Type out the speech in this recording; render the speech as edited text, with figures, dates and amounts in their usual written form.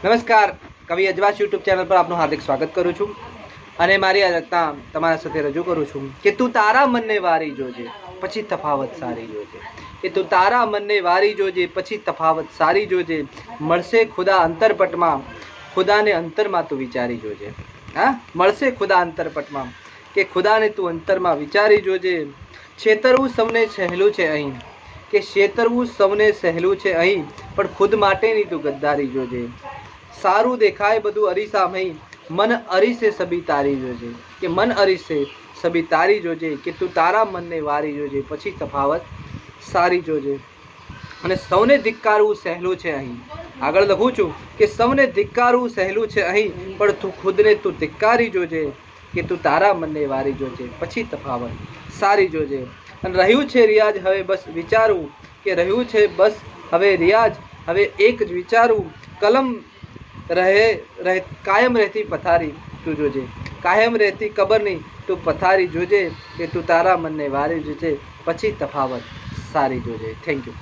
નમસ્કાર, કવિ Ajvas YouTube channel પર આપનું હાર્દિક સ્વાગત કરું છું અને મારી આ રચના તમારા સાથે રજૂ કરું છું કે તું તારા મનને વારી જોજે પછી તફાવત સારી જોજે, કે તું તારા મનને વારી જોજે પછી તફાવત સારી જોજે, મળશે ખુદા અંતરપટમાં, ખુદાને અંતરમાં તું વિચારી જોજે. હા, મળશે ખુદા અંતરપટમાં, કે ખુદાને તું અંતરમાં વિચારી જોજે. છેતરવું સૌને સહેલું છે અહીં, કે છેતરવું સૌને સહેલું છે અહીં, પણ ખુદ માટેની તું ગદ્દારી જોજે. સારું દેખાય બધું અરીસામાં, મન અરીસે સબી તારી જોજે, કે મન અરીસે સબી તારી જોજે, કે તું તારા મનને વારી જોજે પછી તફાવત સારી જોજે. અને સૌને ધિક્કારવું સહેલું છે અહીં, આગળ લખું છું કે સૌને ધિક્કારવું સહેલું છે અહીં, પણ તું ખુદને તું ધિક્કારી જોજે, કે તું તારા મનને વારી જોજે પછી તફાવત સારી જોજે. અને રહ્યું છે રિયાજ હવે બસ વિચારવું, કે રહ્યું છે બસ હવે રિયાજ હવે એક જ વિચારવું, કલમ રહે કાયમ રહેતી પથારી તું જોજે, કાયમ રહેતી કબરની તું પથારી જોજે, કે તું તારા મનને વારી જોજે પછી તફાવત સારી જોજે. Thank you.